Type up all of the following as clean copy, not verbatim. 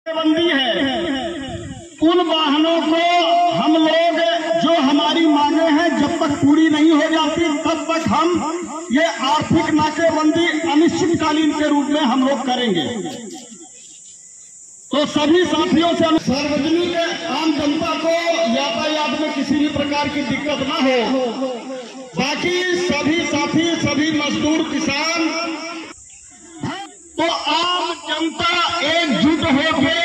बंदी है, उन वाहनों को हम लोग जो हमारी मांगे हैं जब तक पूरी नहीं हो जाती तब तक हम ये आर्थिक नाकेबंदी अनिश्चितकालीन के रूप में हम लोग करेंगे। तो सभी साथियों से सार्वजनिक आम जनता को यातायात में किसी भी प्रकार की दिक्कत ना हो, बाकी सभी साथी, सभी मजदूर, किसान, तो आम जनता एकजुट होकर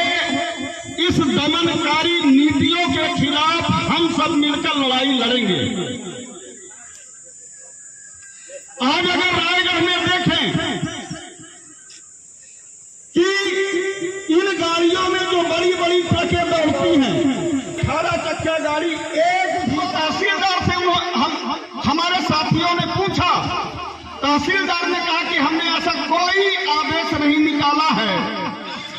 इस दमनकारी नीतियों के खिलाफ हम सब मिलकर लड़ाई लड़ेंगे। आज अगर रायगढ़ में देखें कि इन गाड़ियों में जो बड़ी बड़ी ट्रकें दौड़ती हैं, 18 चक्का गाड़ी, एक तहसीलदार से हमारे साथियों ने पूछा, तहसीलदार ने कहा कि हमने ऐसा कोई आदेश नहीं निकाला है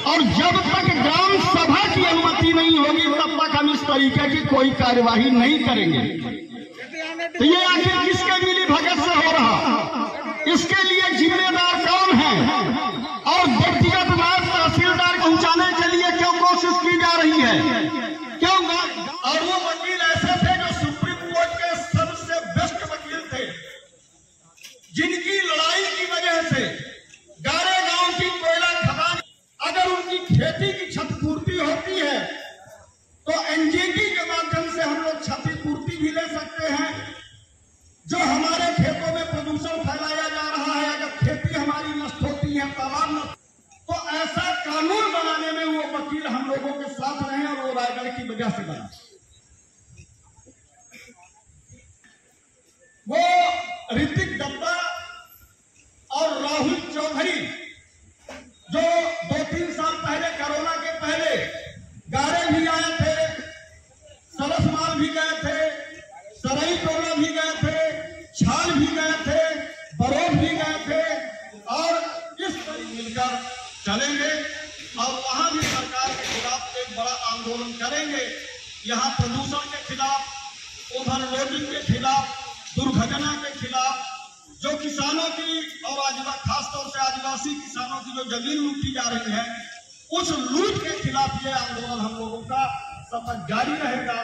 और जब तक ग्राम सभा की अनुमति नहीं होगी तब तक हम इस तरीके की कोई कार्यवाही नहीं करेंगे। तो ये आखिर किसके मिली भगत से हो रहा, इसके लिए जिम्मेदार कौन है और व्यक्तिगत बात तहसीलदार पहुंचाने के लिए क्यों कोशिश की जा रही है, क्यों? और वो वकील ऐसे थे जो सुप्रीम कोर्ट के सबसे बेस्ट वकील थे, जिनकी लड़ाई की वजह से गारे गांव की कोयला खदान, अगर उनकी खेती की क्षतिपूर्ति होती है तो एनजीटी के माध्यम से हम लोग क्षतिपूर्ति भी ले सकते हैं। जो हमारे खेतों में प्रदूषण फैलाया जा रहा है, अगर खेती हमारी नष्ट होती है, तालाब नष्ट, तो ऐसा कानून बनाने में वो वकील हम लोगों के साथ रहे और वो रायगढ़ की वजह से बना। वो ऋतिक दत्ता और राहुल चौधरी जो 2-3 साल पहले, कोरोना के पहले, गारे भी आए थे, सरसमाल भी गए थे, सरई टोला भी गए थे, छाल भी गए थे, बरौर भी गए थे, और इस तरह मिलकर चलेंगे और वहां भी सरकार के खिलाफ एक बड़ा आंदोलन करेंगे। यहाँ प्रदूषण के खिलाफ, ओवरलोडिंग के खिलाफ, दुर्घटना के खिलाफ, जो किसानों की और खासतौर से आदिवासी किसानों की जो जमीन लूटी जा रही है, उस लूट के खिलाफ ये आंदोलन हम लोगों का सतत जारी रहेगा।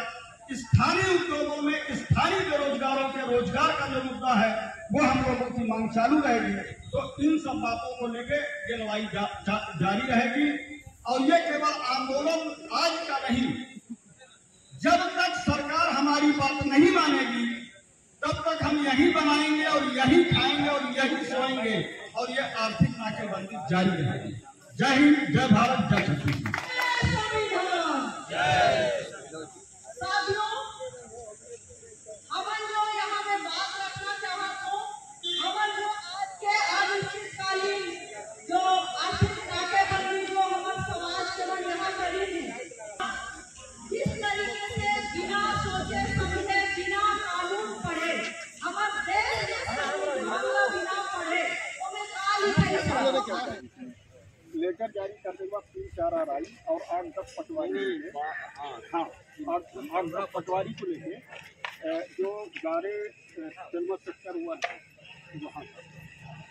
स्थानीय उद्योगों में स्थानीय बेरोजगारों के रोजगार का जो मुद्दा है वो हम लोगों की मांग चालू रहेगी। तो इन सब बातों को लेके ये लड़ाई जारी रहेगी और ये केवल आंदोलन आज का नहीं, जब तक सरकार हमारी बात नहीं मानेगी तब तक हम यही बनाएंगे और यही खाएंगे और यही सोएंगे और ये आर्थिक नाकेबंदी जारी रहेगी। जय हिंद, जय भारत, जय छत्तीसगढ़। लेकर जारी करने के बाद 3-4 आरआई और 8-10 पटवारी, हाँ 8-10 पटवारी को लेके जो गारे जन्म सेक्टर हुआ है वहाँ पर,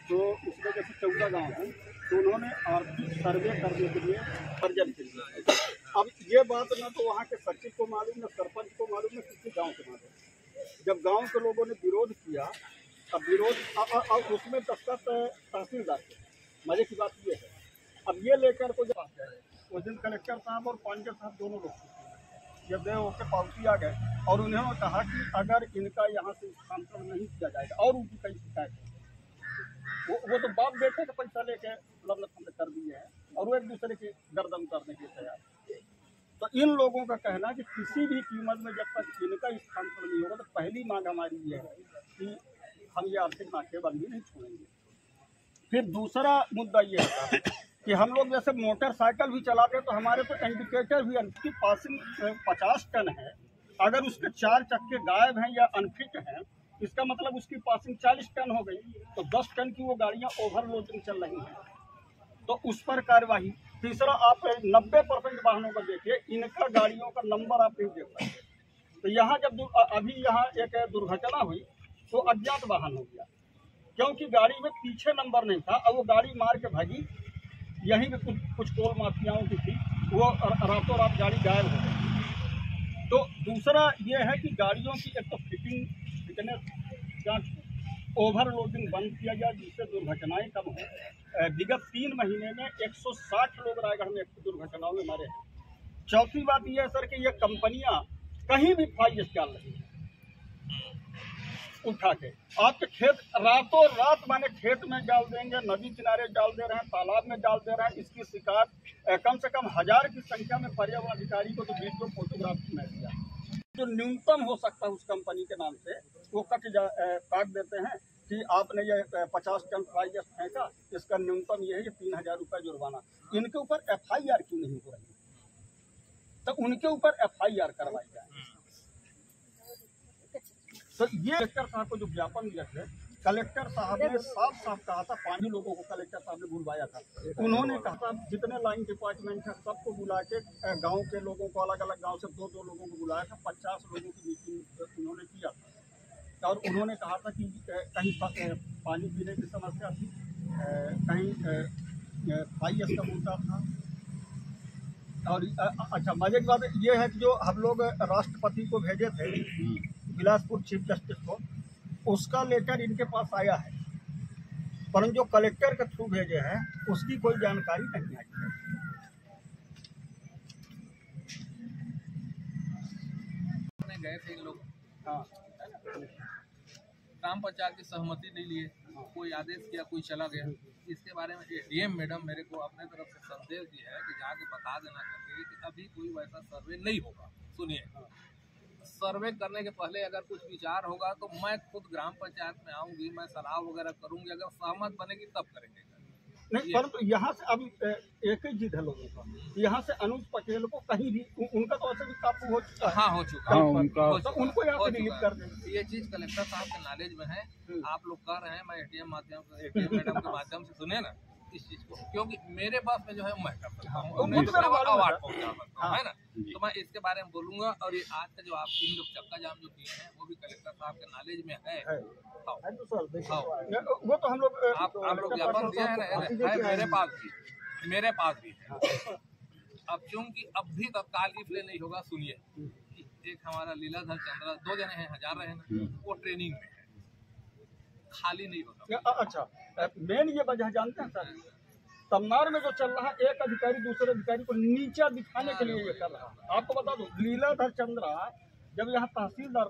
तो उसमें जैसे 14 गाँव हैं, तो उन्होंने आर्थिक सर्वे करने के लिए अर्जन किया। अब ये बात न तो वहाँ के सचिव को मालूम, न सरपंच को मालूम, न किसी गाँव को मालूम। जब गाँव के लोगों ने विरोध किया, अब विरोध अब उसमें दस्तखत तहसीलदार के, मजे की बात ये है। अब ये लेकर को जब उस दिन कलेक्टर साहब और पंचायत साहब दोनों लोग जब दे होकर पावती आ गए और उन्होंने कहा कि अगर इनका यहाँ से स्थानांतरण नहीं किया जाएगा और उनकी कई शिकायत है, वो तो बाप बेटे का पैसा लेके लबलब कर दिए हैं और वो एक दूसरे की गर्दन करने के तैयार है। तो इन लोगों का कहना है कि किसी भी कीमत में जब तक इनका स्थानांतरण नहीं होगा तो पहली मांग हमारी ये है कि हम ये आर्थिक नाकेबंदी नहीं छोड़ेंगे। फिर दूसरा मुद्दा ये है कि हम लोग जैसे मोटरसाइकिल भी चलाते हैं तो हमारे तो इंडिकेटर भी, उसकी पासिंग 50 टन है, अगर उसके 4 चक्के गायब हैं या अनफिट हैं, इसका मतलब उसकी पासिंग 40 टन हो गई, तो 10 टन की वो गाड़ियाँ ओवरलोडिंग चल रही हैं, तो उस पर कार्यवाही। तीसरा, आप 90% वाहनों को देखिए, इनका गाड़ियों का नंबर आप नहीं देख सकते। तो यहाँ जब अभी यहाँ एक दुर्घटना हुई तो अज्ञात वाहन हो गया, क्योंकि गाड़ी में पीछे नंबर नहीं था और वो गाड़ी मार के भागी। यहीं पे कुछ टोल माफियाओं की थी, वो रातों रात गाड़ी गायब हो गई। तो दूसरा ये है कि गाड़ियों की एक तो फिटनेस जांच, ओवरलोडिंग बंद किया गया जिससे दुर्घटनाएं कम हो। विगत 3 महीने में 160 लोग रायगढ़ में दुर्घटनाओं में मरे हैं। चौथी बात यह है सर कि ये कंपनियां कहीं भी फाइज डाल रही है उठा के। आपके खेत रातों रात माने खेत में डाल देंगे, नदी किनारे डाल दे रहे हैं, तालाब में डाल दे रहे हैं। इसकी शिकायत कम से कम 1000 की संख्या में पर्यावरण अधिकारी को तो वीडियो फोटोग्राफी में दिया। जो न्यूनतम हो सकता है उस कंपनी के नाम से वो काट देते हैं कि आपने ये 50 टन फ्लाई एश फेंका, इसका न्यूनतम ये है कि 3000 रुपये जुर्माना। इनके ऊपर FIR क्यों नहीं हो रही? तो उनके ऊपर FIR करवाई जाए। तो ये कलेक्टर साहब को जो ज्ञापन दिया थे, कलेक्टर साहब ने साफ साफ कहा था, 5 लोगों को कलेक्टर साहब ने बुलवाया था। उन्होंने कहा था जितने लाइन डिपार्टमेंट है सबको बुला के, गांव के लोगों को, अलग अलग गांव से 2-2 लोगों को बुलाया था। 50 लोगों की मीटिंग उन्होंने किया था और उन्होंने कहा था कि कहीं पानी पीने की समस्या थी, कहीं फाइज का मुद्दा था। और अच्छा, मजे की बात ये है कि जो हम लोग राष्ट्रपति को भेजे थे बिलासपुर चीफ जस्टिस को, उसका लेटर इनके पास आया है, परंतु जो कलेक्टर के थ्रू भेजे हैं उसकी कोई जानकारी नहीं आई है। गए थे इन लोग, हाँ, ग्राम पंचायत की सहमति नहीं लिए, कोई आदेश किया, कोई चला गया। इसके बारे में ADM मैडम मेरे को अपने तरफ से संदेश दिया है कि जाके बता देना चाहिए कि अभी कोई वैसा सर्वे नहीं होगा। सुनिए, सर्वे करने के पहले अगर कुछ विचार होगा तो मैं खुद ग्राम पंचायत में आऊंगी, मैं सलाह वगैरह करूंगी, अगर सहमत बनेगी तब करेंगे। नहीं, परंतु यहाँ से अभी एक ही जिद है लोगों का, यहाँ से अनुज पटेल को कहीं भी उनका तो ऐसे भी काबू हो चुका है। हाँ, हो चुका है, तो उनको यहाँ से रिलीव कर दें। ये चीज कलेक्टर साहब के नॉलेज में है, आप लोग कर रहे हैं। मैं ADM मैडम के माध्यम से सुने ना इस चीज को, क्योंकि मेरे पास में जो है मैं कर सकता हूँ, अवार्ड पहुँचा सकता हूँ, है ना। तो मैं इसके बारे में बोलूंगा। और ये आज का जो आप 3 लोग चक्का जाम जो किए हैं वो भी कलेक्टर साहब के नॉलेज में है। वो तो हम लोग आप लोग ज्ञापन दिया है ना, मेरे पास भी है। अब क्योंकि अब भी तत्काल इसलिए नहीं होगा, सुनिए, एक हमारा लीलाधर चंद्रा 2 जने हैं, 1000 रहे ना, वो ट्रेनिंग में है, खाली नहीं होता। अच्छा, मेन ये वजह जानते हैं सर, तमनार में जो चल रहा है, एक अधिकारी दूसरे अधिकारी को नीचा दिखाने के लिए ये कर रहा है। आपको बता दो, लीलाधर चंद्रा जब यहाँ तहसीलदार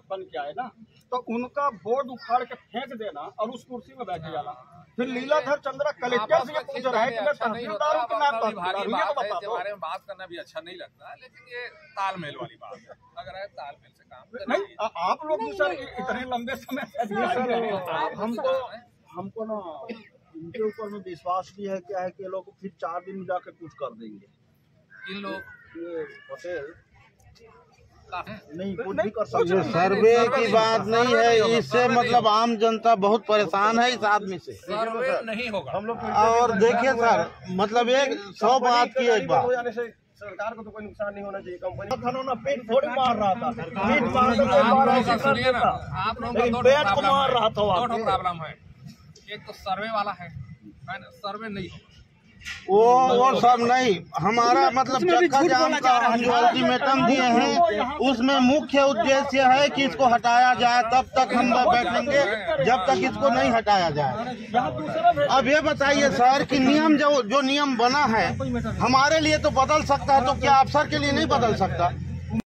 बन के आए ना, तो उनका बोर्ड उखाड़ के फेंक देना और उस कुर्सी में बैठे जाना। फिर लीलाधर चंद्रा कलेक्टर से पूछ रहा है कि मैं तहसीलदार हूं कि मैं तहसीलदार हूं, ये तो बता दो। बारे में बात करना भी अच्छा नहीं लगता, लेकिन ये तालमेल वाली बात है। अगर है तालमेल से काम नहीं, आप लोग भी सर इतने लंबे समय से हमको ना इनके ऊपर में विश्वास भी है, क्या है कि ये लोग फिर 4 दिन में जाकर कुछ कर देंगे। इन लोग ये पटेल नहीं कुछ भी कर सकते। ये सर्वे की बात नहीं है, इससे मतलब आम जनता बहुत परेशान है इस आदमी से। सर्वे नहीं होगा हम लोग और देखिए सर, मतलब 100 बात की एक बात, सरकार को तो कोई नुकसान नहीं होना चाहिए। कंपनी ना पेट थोड़ी मार रहा था, पेट मार सुनिए ना, आप लोगों का पेट को मार रहा था। 2 प्रॉब्लम है, एक तो सर्वे वाला है ना, सर्वे नहीं होगा। वो सब नहीं, हमारा मतलब चक्का जाम का हम जो अल्टीमेटम दिए हैं उसमें मुख्य उद्देश्य है कि इसको हटाया जाए, तब तक हम बैठेंगे जब तक इसको नहीं हटाया जाए। अब ये बताइए सर कि नियम जो नियम बना है हमारे लिए तो बदल सकता है, तो क्या अफसर के लिए नहीं बदल सकता?